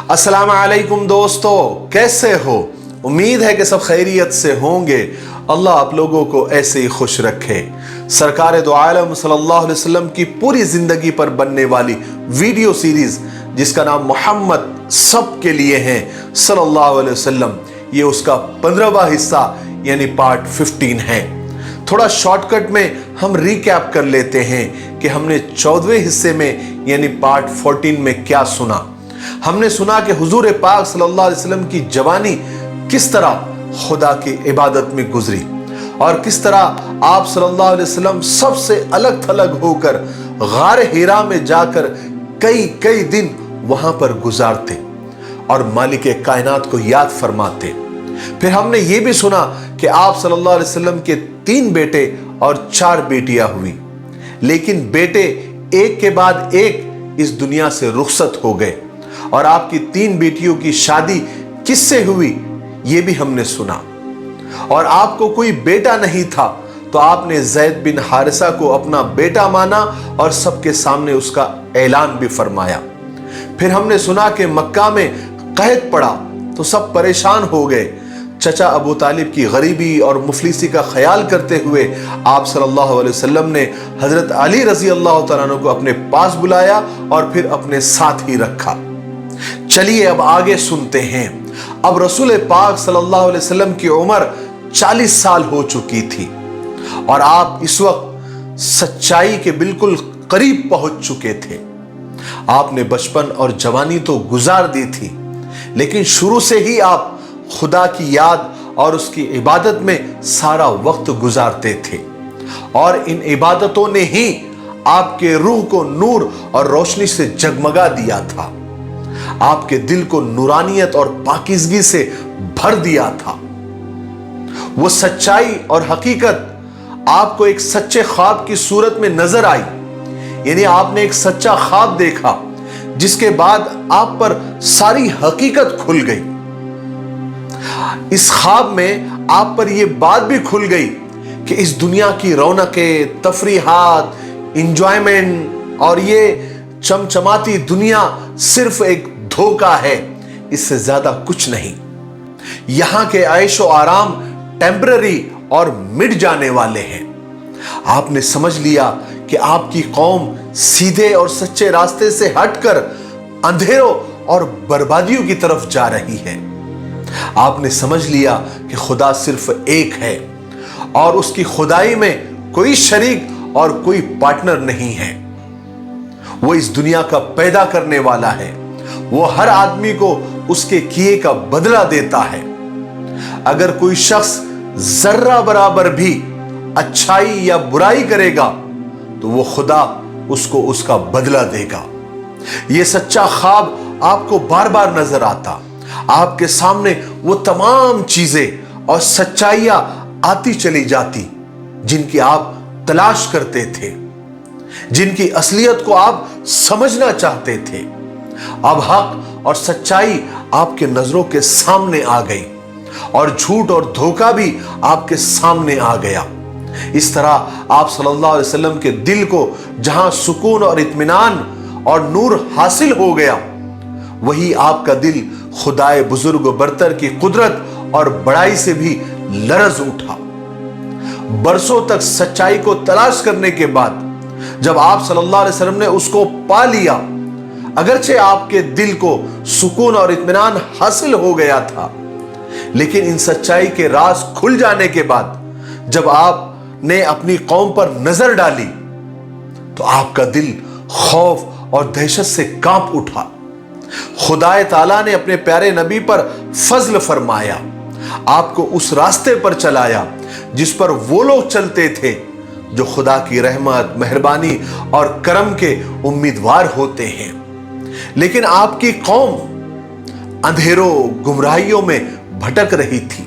अस्सलाम वालेकुम दोस्तों, कैसे हो? उम्मीद है कि सब खैरियत से होंगे। अल्लाह आप लोगों को ऐसे ही खुश रखे। सरकार दो आलम सल्लल्लाहु अलैहि वसल्लम की पूरी जिंदगी पर बनने वाली वीडियो सीरीज जिसका नाम मोहम्मद सब के लिए है सल्लल्लाहु अलैहि वसल्लम, ये उसका 15वां हिस्सा यानी पार्ट 15 है। थोड़ा शॉर्टकट में हम रिकैप कर लेते हैं कि हमने 14वें हिस्से में यानी पार्ट 14 में क्या सुना। हमने सुना कि हुजूर पाक सल्लल्लाहु अलैहि वसल्लम की जवानी किस तरह खुदा की इबादत में गुजरी और किस तरह आप सल्लल्लाहु अलैहि वसल्लम सबसे अलग थलग होकर गार हिरा में जाकर कई कई दिन वहां पर गुजारते और मालिक कायनात को याद फरमाते। फिर हमने ये भी सुना कि आप सल्लल्लाहु अलैहि वसल्लम के 3 बेटे और 4 बेटियां हुई, लेकिन बेटे एक के बाद एक इस दुनिया से रुखसत हो गए और आपकी 3 बेटियों की शादी किससे हुई ये भी हमने सुना। और आपको कोई बेटा नहीं था तो आपने ज़ैद बिन हारिसा को अपना बेटा माना और सबके सामने उसका ऐलान भी फरमाया। फिर हमने सुना कि मक्का में कहत पड़ा तो सब परेशान हो गए। चचा अबू तालिब की गरीबी और मुफलिसी का ख्याल करते हुए आप सल्लल्लाहु अलैहि वसल्लम ने हजरत अली रजी अल्लाह तआला अन्हु को अपने पास बुलाया और फिर अपने साथ ही रखा। चलिए अब आगे सुनते हैं। अब रसूल पाक सल्लल्लाहु अलैहि वसल्लम की उम्र 40 साल हो चुकी थी और आप इस वक्त सच्चाई के बिल्कुल करीब पहुंच चुके थे। आपने बचपन और जवानी तो गुजार दी थी, लेकिन शुरू से ही आप खुदा की याद और उसकी इबादत में सारा वक्त गुजारते थे और इन इबादतों ने ही आपके रूह को नूर और रोशनी से जगमगा दिया था, आपके दिल को नूरानियत और पाकीज़गी से भर दिया था। वो सच्चाई और हकीकत आपको एक सच्चे ख्वाब की सूरत में नजर आई, यानी आपने एक सच्चा ख्वाब देखा जिसके बाद आप पर सारी हकीकत खुल गई। इस ख्वाब में आप पर यह बात भी खुल गई कि इस दुनिया की रौनकें, तफरीहात, इंजॉयमेंट और ये चमचमाती दुनिया सिर्फ एक धोखा है, इससे ज्यादा कुछ नहीं। यहां के ऐशो आराम टेम्पररी और मिट जाने वाले हैं। आपने समझ लिया कि आपकी कौम सीधे और सच्चे रास्ते से हटकर अंधेरों और बर्बादियों की तरफ जा रही है। आपने समझ लिया कि खुदा सिर्फ एक है और उसकी खुदाई में कोई शरीक और कोई पार्टनर नहीं है। वो इस दुनिया का पैदा करने वाला है। वो हर आदमी को उसके किए का बदला देता है। अगर कोई शख्स जर्रा बराबर भी अच्छाई या बुराई करेगा तो वो खुदा उसको उसका बदला देगा। ये सच्चा ख्वाब आपको बार बार नजर आता। आपके सामने वो तमाम चीजें और सच्चाइयां आती चली जाती जिनकी आप तलाश करते थे, जिनकी असलियत को आप समझना चाहते थे। अब हक और सच्चाई आपके नजरों के सामने आ गई और झूठ और धोखा भी आपके सामने आ गया। इस तरह आप सल्लल्लाहु अलैहि वसल्लम के दिल को जहां सुकून और इत्मीनान और नूर हासिल हो गया, वही आपका दिल खुदाए बुजुर्ग बरतर की कुदरत और बड़ाई से भी लरज उठा। बरसों तक सच्चाई को तलाश करने के बाद जब आप सल्लल्लाहु अलैहि वसल्लम ने उसको पा लिया, अगरचे आपके दिल को सुकून और इत्मीनान हासिल हो गया था, लेकिन इन सच्चाई के राज खुल जाने के बाद जब आपने अपनी कौम पर नजर डाली तो आपका दिल खौफ और दहशत से कांप उठा। खुदाए ताला ने अपने प्यारे नबी पर फजल फरमाया, आपको उस रास्ते पर चलाया जिस पर वो लोग चलते थे जो खुदा की रहमत, मेहरबानी और करम के उम्मीदवार होते हैं। लेकिन आपकी कौम अंधेरों, गुमराहियों में भटक रही थी।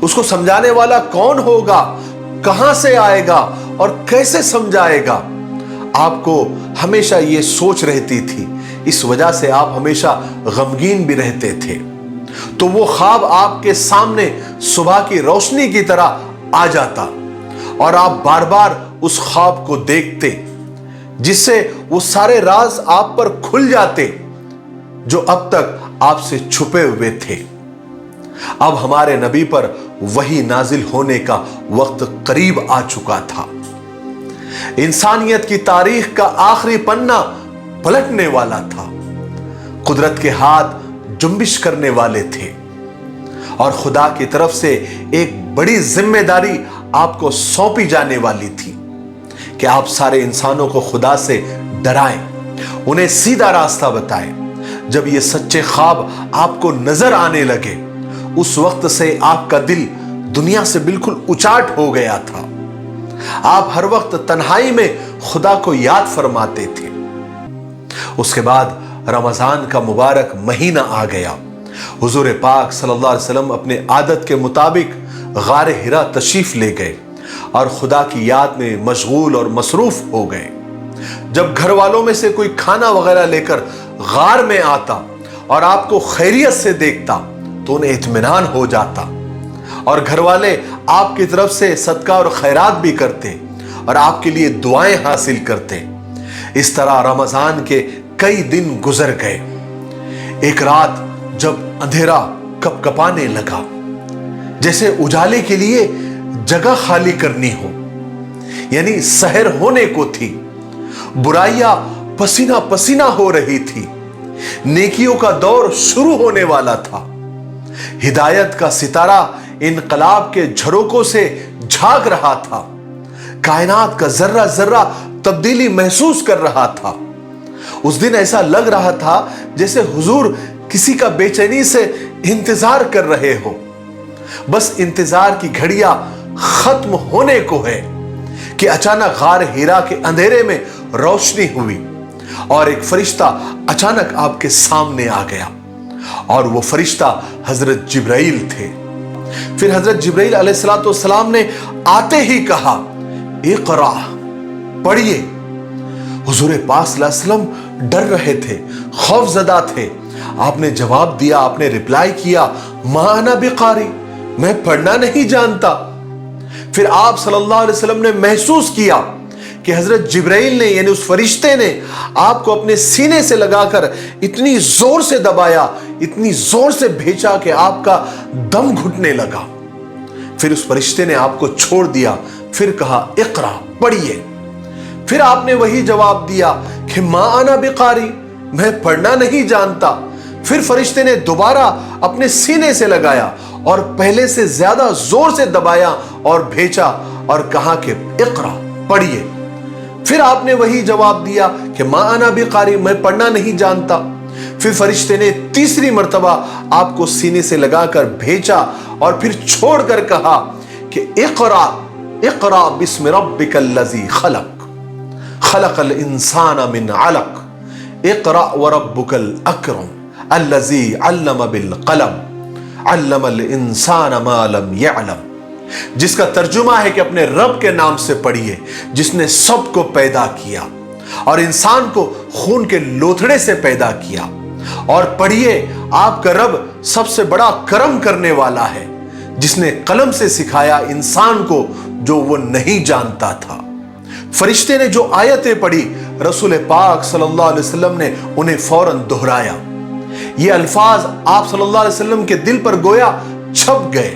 उसको समझाने वाला कौन होगा, कहां से आएगा और कैसे समझाएगा? आपको हमेशा ये सोच रहती थी। इस वजह से आप हमेशा गमगीन भी रहते थे। तो वो ख्वाब आपके सामने सुबह की रोशनी की तरह आ जाता और आप बार बार उस ख्वाब को देखते, जिससे वो सारे राज आप पर खुल जाते जो अब तक आपसे छुपे हुए थे। अब हमारे नबी पर वही नाजिल होने का वक्त करीब आ चुका था। इंसानियत की तारीख का आखिरी पन्ना पलटने वाला था। कुदरत के हाथ जुम्बिश करने वाले थे और खुदा की तरफ से एक बड़ी जिम्मेदारी आपको सौंपी जाने वाली थी कि आप सारे इंसानों को खुदा से डराएं, उन्हें सीधा रास्ता बताएं। जब ये सच्चे ख्वाब आपको नजर आने लगे, उस वक्त से आपका दिल दुनिया से बिल्कुल उचाट हो गया था। आप हर वक्त तन्हाई में खुदा को याद फरमाते थे। उसके बाद रमजान का मुबारक महीना आ गया। हुजूर पाक सल्लल्लाहु अलैहि वसल्लम अपने आदत के मुताबिक गार हिरा तशरीफ ले गए और खुदा की याद में मशगूल और मसरूफ हो गए। जब घर वालों में से कोई खाना वगैरह लेकर गार में आता और आपको खैरियत से देखता तो उन्हें इत्मीनान हो जाता और घर वाले आपकी तरफ से सदका और खैरात भी करते और आपके लिए दुआएं हासिल करते। इस तरह रमजान के कई दिन गुजर गए। एक रात जब अंधेरा कपकपाने लगा, जैसे उजाले के लिए जगह खाली करनी हो, यानी सहर होने को थी। बुराइयां पसीना पसीना हो रही थी। नेकियों का दौर शुरू होने वाला था। हिदायत का सितारा इनकलाब के झरोकों से झांक रहा था। कायनात का जर्रा जर्रा तब्दीली महसूस कर रहा था। उस दिन ऐसा लग रहा था जैसे हुजूर किसी का बेचैनी से इंतजार कर रहे हो। बस इंतजार की घड़ियां खत्म होने को है कि अचानक गार हिरा के अंधेरे में रोशनी हुई और एक फरिश्ता अचानक आपके सामने आ गया और वो फरिश्ता हजरत जिब्राइल थे। फिर हजरत जिब्राइल अलैहिस्सलाम ने आते ही कहा, इक़रा, पढ़िए। हुजूर पाक सल्लल्लाहु अलैहि वसल्लम डर रहे थे, खौफजदा थे। आपने जवाब दिया, आपने रिप्लाई किया, मा अना बिकारी, मैं पढ़ना नहीं जानता। फिर आप सल्लल्लाहु अलैहि वसल्लम ने महसूस किया कि हजरत जिब्राइल ने यानी उस फरिश्ते ने आपको अपने सीने से लगाकर इतनी जोर से दबाया, इतनी जोर से भेजा कि आपका दम घुटने लगा। फिर उस फरिश्ते ने आपको छोड़ दिया। फिर कहा, इक़रा, पढ़िए। फिर आपने वही जवाब दिया कि मा अना बिकारी, मैं पढ़ना नहीं जानता। फिर फरिश्ते ने दोबारा अपने सीने से लगाया और पहले से ज्यादा जोर से दबाया और भेजा और कहा कि इक़रा, पढ़िए। फिर आपने वही जवाब दिया कि मा अना बिकारी, मैं पढ़ना नहीं जानता। फिर फरिश्ते ने तीसरी मर्तबा आपको सीने से लगाकर भेजा और फिर छोड़कर कहा कि इक़रा, इक़रा बिस्मि रब्बिकल लज़ी खलक, खलक़ल इंसाना मिन अलक़, इक़रा व रब्बुकल अकरम अल्लज़ी अल्लम बिल क़लम, अल्लमल इंसान मा लम यअलम। जिसका तर्जुमा है कि अपने रब के नाम से पढ़िए जिसने सबको पैदा किया और इंसान को खून के लोथड़े से पैदा किया। और पढ़िए, आपका रब सबसे बड़ा करम करने वाला है जिसने कलम से सिखाया इंसान को जो वो नहीं जानता था। फरिश्ते ने जो आयतें पढ़ी, रसूल पाक सल्लल्लाहु अलैहि वसल्लम ने उन्हें फौरन दोहराया। ये अल्फाज आप सल्लल्लाहु अलैहि वसल्लम के दिल पर गोया छप गए।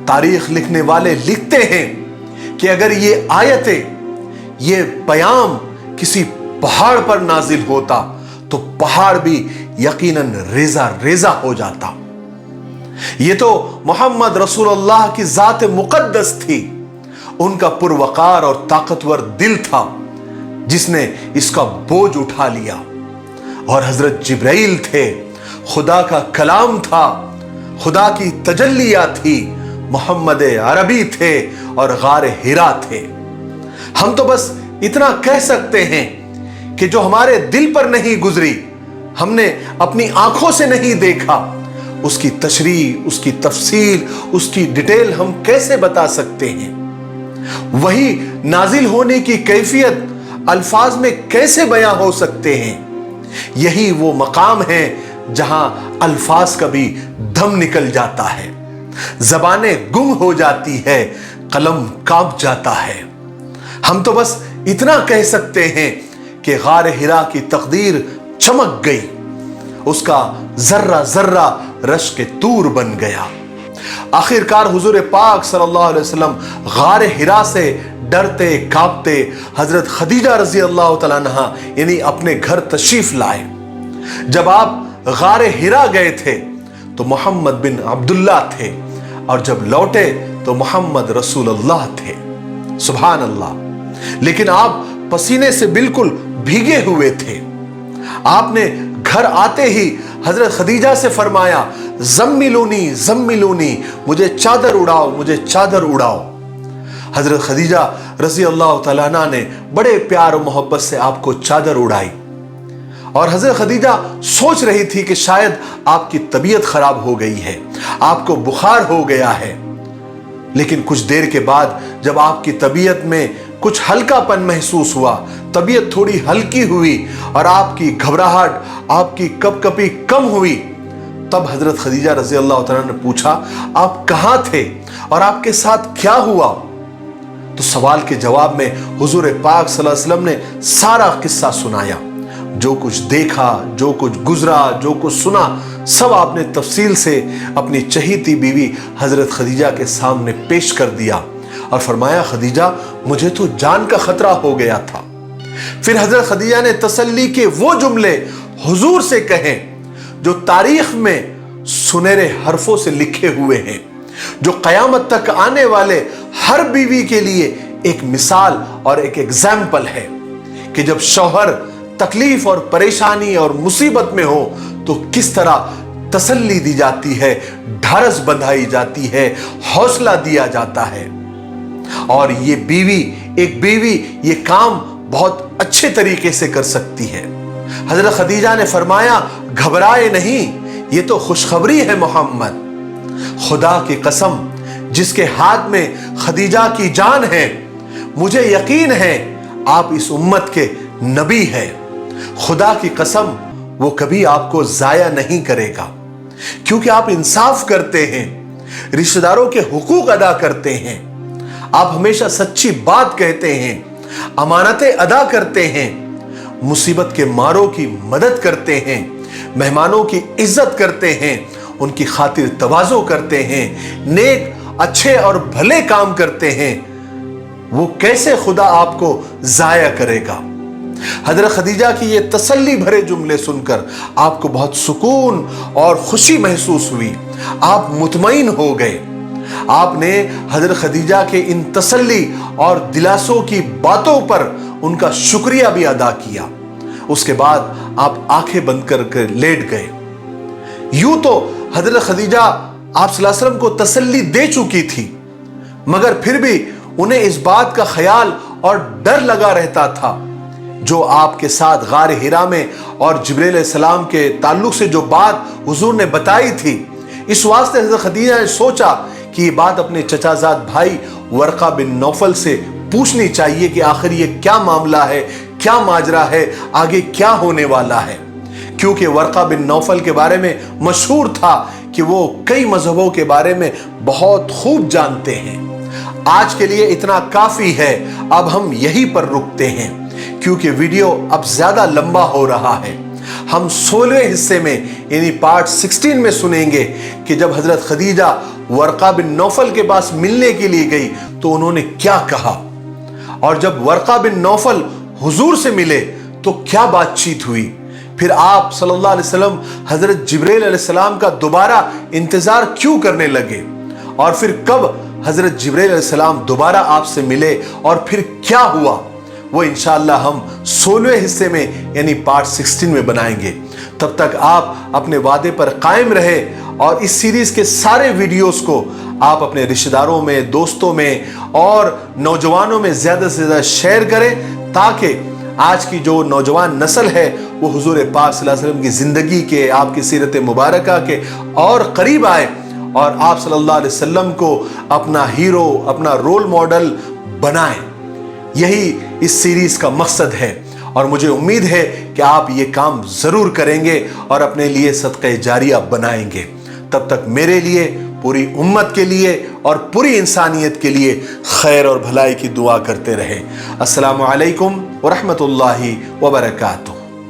तारीख लिखने वाले लिखते हैं कि अगर ये आयतें, ये पैगाम किसी पहाड़ पर नाजिल होता तो पहाड़ भी यकीनन रेजा रेजा हो जाता। ये तो मोहम्मद रसूलुल्लाह की जात मुकद्दस थी, उनका पुरवकार और ताकतवर दिल था जिसने इसका बोझ उठा लिया। और हजरत जिब्राइल थे, खुदा का कलाम था, खुदा की तजल्लिया थी, मोहम्मद अरबी थे और गार हिरा थे। हम तो बस इतना कह सकते हैं कि जो हमारे दिल पर नहीं गुजरी, हमने अपनी आंखों से नहीं देखा, उसकी तशरीह, उसकी तफसील, उसकी डिटेल हम कैसे बता सकते हैं। वही नाजिल होने की कैफियत अल्फाज में कैसे बयां हो सकते हैं। यही वो मकाम है जहां अल्फाज का भी दम निकल जाता है, जबानें गुम हो जाती है, कलम कांप जाता है। हम तो बस इतना कह सकते हैं कि गार हिरा की तकदीर चमक गई। उसका जर्रा जर्रा रश्क के तूर बन गया। आखिरकार हुजूर पाक सल्लल्लाहु अलैहि वसल्लम गार हिरा से डरते कांपते हजरत खदीजा रजी अल्लाह तआला अन्हा यानी अपने घर तशरीफ लाए। जब आप गार हिरा गए थे तो मोहम्मद बिन अब्दुल्ला थे, और जब लौटे तो मोहम्मद रसूलुल्लाह थे। सुभान अल्लाह। लेकिन आप पसीने से बिल्कुल भीगे हुए थे। आपने घर आते ही हजरत खदीजा से फरमाया, जम्मिलूनी जम्मिलूनी, मुझे चादर उड़ाओ, मुझे चादर उड़ाओ। हजरत खदीजा रज़ी अल्लाह तआला अन्हा ने बड़े प्यार और मोहब्बत से आपको चादर उड़ाई, और हजरत खदीजा सोच रही थी कि शायद आपकी तबीयत खराब हो गई है, आपको बुखार हो गया है। लेकिन कुछ देर के बाद जब आपकी तबीयत में कुछ हल्कापन महसूस हुआ, तबीयत थोड़ी हल्की हुई और आपकी घबराहट, आपकी कपकपी कम हुई, तब हजरत खदीजा रज़ी अल्लाह तआला ने पूछा, आप कहाँ थे और आपके साथ क्या हुआ? तो सवाल के जवाब में हुजूर पाक सल्लल्लाहु अलैहि वसल्लम ने सारा किस्सा सुनाया। जो कुछ देखा, जो कुछ गुजरा, जो कुछ सुना, सब आपने तफसील से अपनी चहीती बीवी हजरत खदीजा के सामने पेश कर दिया और फरमाया, खदीजा मुझे तो जान का खतरा हो गया था। फिर हजरत खदीजा ने तसल्ली के वो जुमले हुजूर से कहे जो तारीख में सुनहरे हरफों से लिखे हुए हैं, जो कयामत तक आने वाले हर बीवी के लिए एक मिसाल और एक एग्जाम्पल है कि जब शौहर तकलीफ और परेशानी और मुसीबत में हो तो किस तरह तसल्ली दी जाती है, ढारस बंधाई जाती है, हौसला दिया जाता है। और ये बीवी, एक बीवी ये काम बहुत अच्छे तरीके से कर सकती है। हजरत खदीजा ने फरमाया, घबराए नहीं, ये तो खुशखबरी है मोहम्मद। खुदा की कसम जिसके हाथ में खदीजा की जान है, मुझे यकीन है आप इस उम्मत के नबी हैं। खुदा की कसम वो कभी आपको जाया नहीं करेगा, क्योंकि आप इंसाफ करते हैं, रिश्तेदारों के हुकूक अदा करते हैं, आप हमेशा सच्ची बात कहते हैं, अमानतें अदा करते हैं, मुसीबत के मारों की मदद करते हैं, मेहमानों की इज्जत करते हैं, उनकी खातिर तवाज़ो करते हैं, नेक अच्छे और भले काम करते हैं। वो कैसे खुदा आपको जाया करेगा? हजरत खदीजा की ये तसल्ली भरे जुमले सुनकर आपको बहुत सुकून और खुशी महसूस हुई, आप मुतमईन हो गए। आपने हजरत खदीजा के इन तसल्ली और दिलासों की बातों पर उनका शुक्रिया भी अदा किया। उसके बाद आप आंखें बंद कर लेट गए। यूं तो हजरत खदीजा आप सल्लल्लाहु अलैहि वसल्लम को तसल्ली दे चुकी थी, मगर फिर भी उन्हें इस बात का ख्याल और डर लगा रहता था जो आपके साथ गार हिरा में और जिब्रील अलैहिस्सलाम के ताल्लुक से जो बात हुजूर ने बताई थी। इस वास्ते हजरत खदीजा ने सोचा कि ये बात अपने चचाजाद भाई वर्का बिन नौफल से पूछनी चाहिए कि आखिर ये क्या मामला है, क्या माजरा है, आगे क्या होने वाला है। क्योंकि वर्का बिन नौफल के बारे में मशहूर था कि वो कई मजहबों के बारे में बहुत खूब जानते हैं। आज के लिए इतना काफी है, अब हम यहीं पर रुकते हैं क्योंकि वीडियो अब ज्यादा लंबा हो रहा है। हम 16वें हिस्से में यानी पार्ट 16 में सुनेंगे कि जब हजरत खदीजा वर्का बिन नौफल के पास मिलने के लिए गई तो उन्होंने क्या कहा, और जब वर्का बिन नौफल हुजूर से मिले तो क्या बातचीत हुई। फिर आप सल्लल्लाहु अलैहि वसल्लम हजरत जिब्रील अलैहिस्सलाम का दोबारा इंतजार क्यों करने लगे, और फिर कब हजरत जिब्रील अलैहिस्सलाम दोबारा आपसे मिले और फिर क्या हुआ, वो इंशाअल्लाह हम 16वें हिस्से में यानी पार्ट 16 में बनाएंगे। तब तक आप अपने वादे पर कायम रहे और इस सीरीज के सारे वीडियोस को आप अपने रिश्तेदारों में, दोस्तों में और नौजवानों में ज्यादा से ज्यादा शेयर करें, ताकि आज की जो नौजवान नस्ल है वो हुजूर पाक सल्लल्लाहु अलैहि वसल्लम की जिंदगी के, आपकी सीरत मुबारका के और करीब आए और आप सल्लल्लाहु अलैहि वसल्लम को अपना हीरो, अपना रोल मॉडल बनाएं। यही इस सीरीज का मकसद है और मुझे उम्मीद है कि आप ये काम जरूर करेंगे और अपने लिए सदक़े जारिया बनाएंगे। तब तक मेरे लिए, पूरी उम्मत के लिए और पूरी इंसानियत के लिए खैर और भलाई की दुआ करते रहें। अस्सलामु अलैकुम व रहमतुल्लाहि व बरकातुहू।